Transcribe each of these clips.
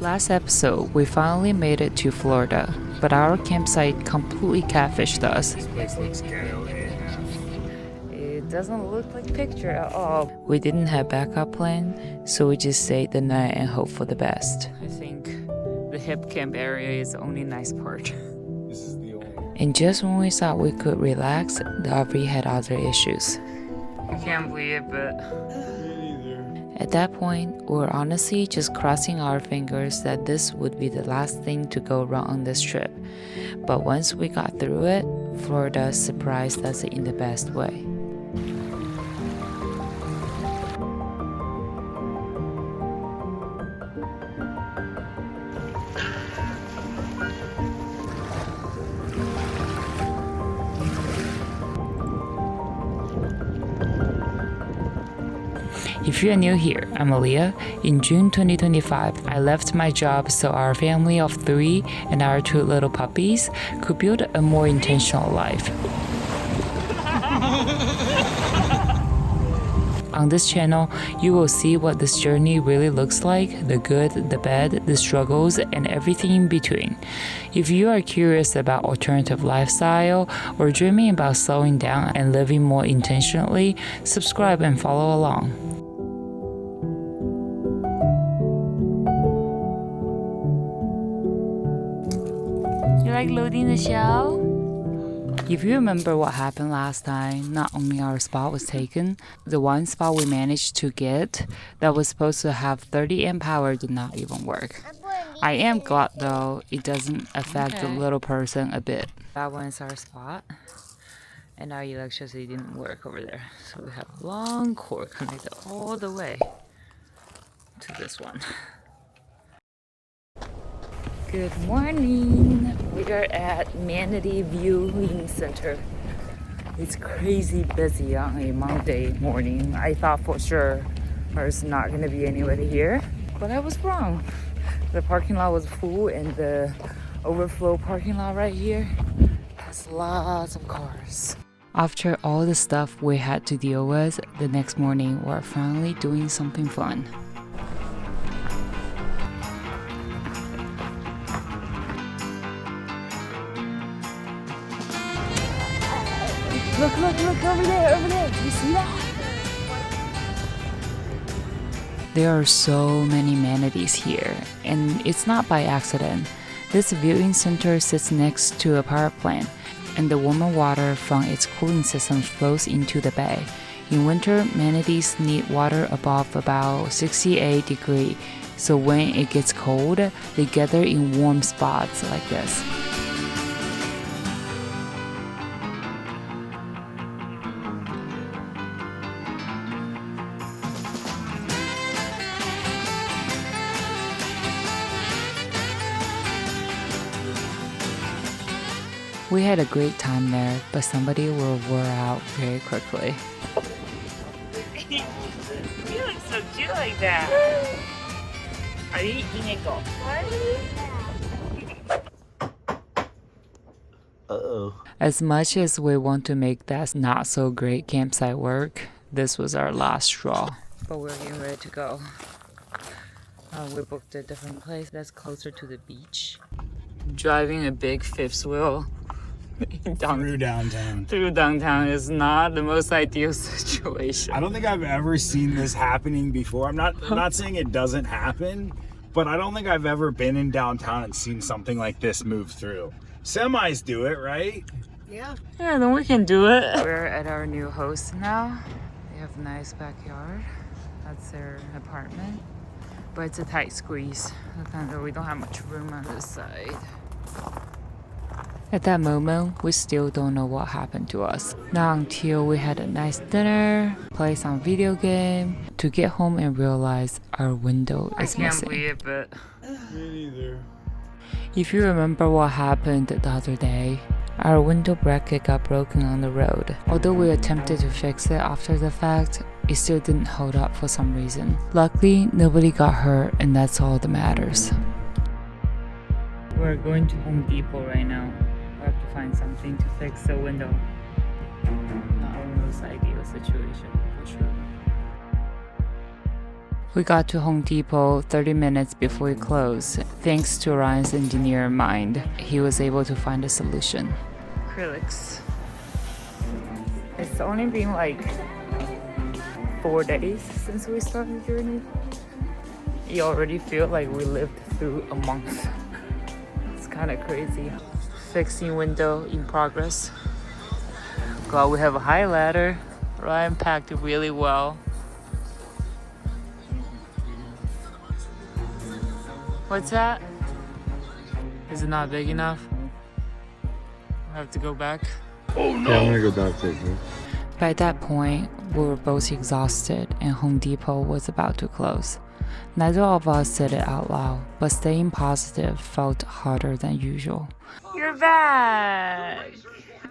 Last episode, we finally made it to Florida, but our campsite completely catfished us. This place looks ghetto AF. It doesn't look like picture at all. We didn't have backup plan, so we just stayed the night and hope for the best. I think the hip camp area is the only nice part. This is the only. And just when we thought we could relax, the RV had other issues. I can't believe it, but at that point, we were honestly just crossing our fingers that this would be the last thing to go wrong on this trip. But once we got through it, Florida surprised us in the best way. If you're new here, I'm Aaliyah. In June 2025, I left my job so our family of 3 and our 2 little puppies could build a more intentional life. On this channel, you will see what this journey really looks like, the good, the bad, the struggles, and everything in between. If you are curious about alternative lifestyle or dreaming about slowing down and living more intentionally, subscribe and follow along. You like loading the show? If you remember what happened last time, not only our spot was taken, the one spot we managed to get that was supposed to have 30 amp power did not even work. I am glad though it doesn't affect the little person a bit. That one is our spot, and our electricity didn't work over there. So we have a long cord connected all the way to this one. Good morning. We are at Manatee Viewing Center. It's crazy busy on a Monday morning. I thought for sure there's not going to be anybody here, but I was wrong. The parking lot was full, and the overflow parking lot right here has lots of cars. After all the stuff we had to deal with, the next morning we're finally doing something fun. Look, over there. Do you see that? There are so many manatees here, and it's not by accident. This viewing center sits next to a power plant, and the warmer water from its cooling system flows into the bay. In winter, manatees need water above about 68 degrees, so when it gets cold, they gather in warm spots like this. We had a great time there, but somebody will wear out very quickly. You look so cute like that. Are you eating it? Go. Uh-oh. As much as we want to make that not so great campsite work, this was our last straw. But we're getting ready to go. We booked a different place that's closer to the beach. Driving a big fifth wheel through downtown is not the most ideal situation. I don't think I've ever seen this happening before. I'm not saying it doesn't happen, but I don't think I've ever been in downtown and seen something like this move through. Semis do it, right? Yeah, then we can do it. We're at our new host now. They have a nice backyard. That's their apartment, but it's a tight squeeze. We don't have much room on this side. At that moment, we still don't know what happened to us. Not until we had a nice dinner, play some video game, to get home and realize our window is missing. I can't believe it, but... Me neither. If you remember what happened the other day, our window bracket got broken on the road. Although we attempted to fix it after the fact, it still didn't hold up for some reason. Luckily, nobody got hurt, and that's all that matters. We're going to Home Depot right now. We have to find something to fix the window. Not the most ideal situation, for sure. We got to Home Depot 30 minutes before it closed. Thanks to Ryan's engineer mind, he was able to find a solution. Acrylics. It's only been like 4 days since we started the journey. You already feel like we lived through a month. It's kind of crazy. Fixing window in progress. God, we have a high ladder. Ryan packed it really well. What's that? Is it not big enough? I have to go back. Oh no! Yeah, I'm gonna go back to it. By that point, we were both exhausted and Home Depot was about to close. Neither of us said it out loud, but staying positive felt harder than usual. You're back!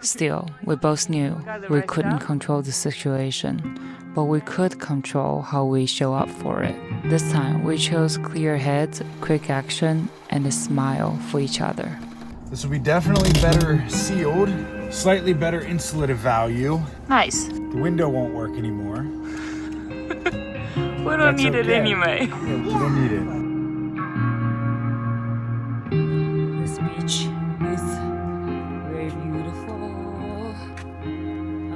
Still, we both knew we couldn't control the situation, but we could control how we show up for it. This time, we chose clear heads, quick action, and a smile for each other. This will be definitely better sealed, slightly better insulative value. Nice. The window won't work anymore. We don't need it anyway. Yeah, we don't need it. This beach is very beautiful.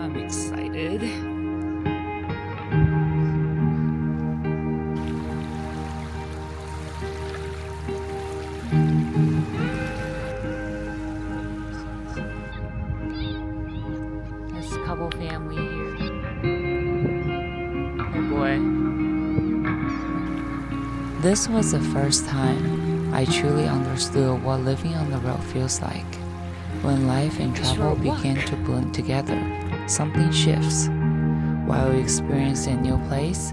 I'm excited. There's a couple family here. Oh boy. This was the first time I truly understood what living on the road feels like. When life and travel begin to blend together, something shifts. While you experience a new place,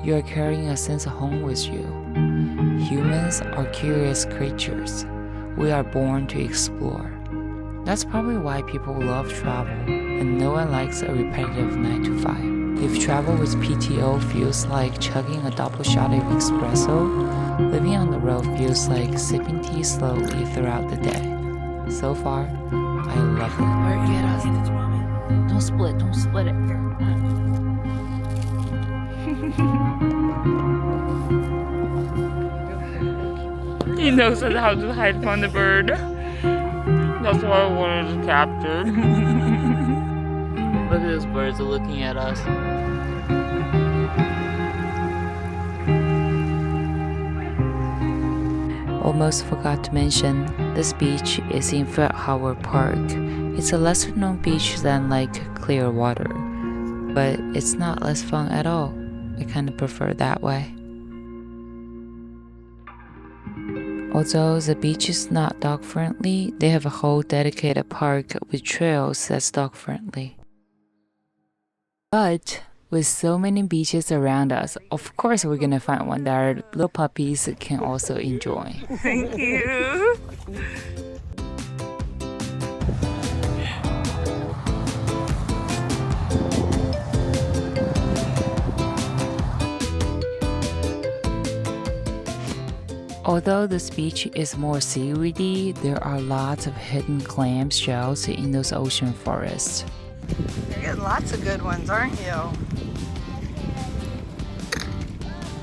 you are carrying a sense of home with you. Humans are curious creatures. We are born to explore. That's probably why people love travel, and no one likes a repetitive 9 to 5. If travel with PTO feels like chugging a double shot of espresso, living on the road feels like sipping tea slowly throughout the day. So far, I love it. Alright, get us. Don't split it. He knows how to hide from the bird. That's why I wanted to capture. Look at those birds looking at us. Almost forgot to mention, this beach is in Fred Howard Park. It's a lesser known beach than like Clearwater, but it's not less fun at all. I kind of prefer it that way. Although the beach is not dog friendly, they have a whole dedicated park with trails that's dog friendly. But with so many beaches around us, of course we're gonna find one that our little puppies can also enjoy. Thank you. Although this beach is more seaweedy, there are lots of hidden clam shells in those ocean forests. You're getting lots of good ones, aren't you?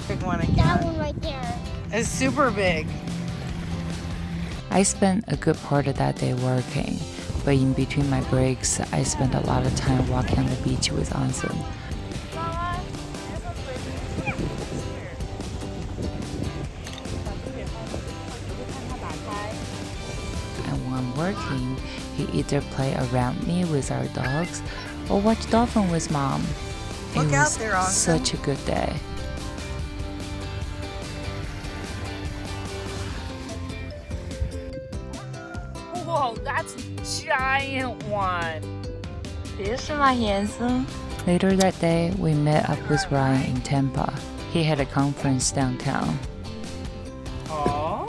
Big one again. That one right there. It's super big. I spent a good part of that day working, but in between my breaks, I spent a lot of time walking on the beach with Anson. And when working, he either play around me with our dogs or watch dolphin with mom. Look It out was there, Anson. such a good day. Whoa, that's a giant one. 别是吗，颜色？ Later that day, we met up with Ryan in Tampa. He had a conference downtown. Oh,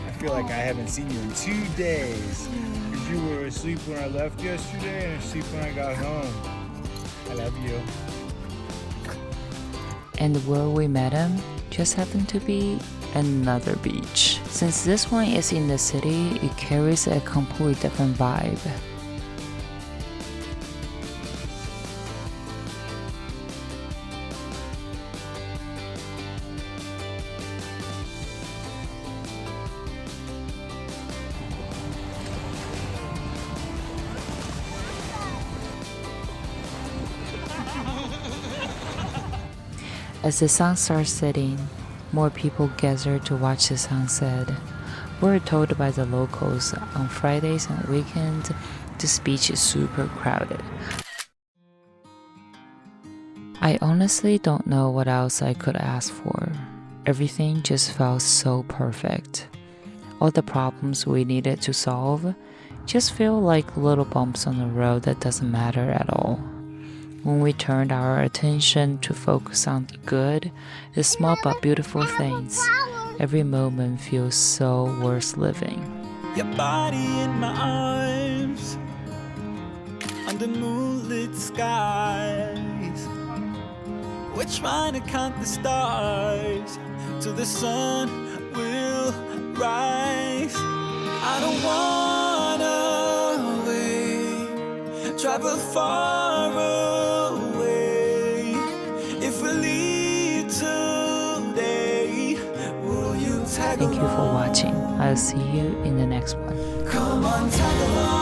I feel like I haven't seen you in 2 days. Because you were asleep when I left yesterday and asleep when I got home. I love you. And where we met him just happened to be another beach. Since this one is in the city, it carries a completely different vibe. As the sun starts setting, more people gather to watch the sunset. We're told by the locals on Fridays and weekends this beach is super crowded. I honestly don't know what else I could ask for. Everything just felt so perfect. All the problems we needed to solve just feel like little bumps on the road that doesn't matter at all. When we turned our attention to focus on the good, the small but beautiful things, every moment feels so worth living. Your body in my arms, under moonlit skies. We're trying to count the stars till the sun will rise. I don't wanna wait, travel far away. If we leave today, will you tag Thank you for watching. I'll see you in the next one. Come on, tag along.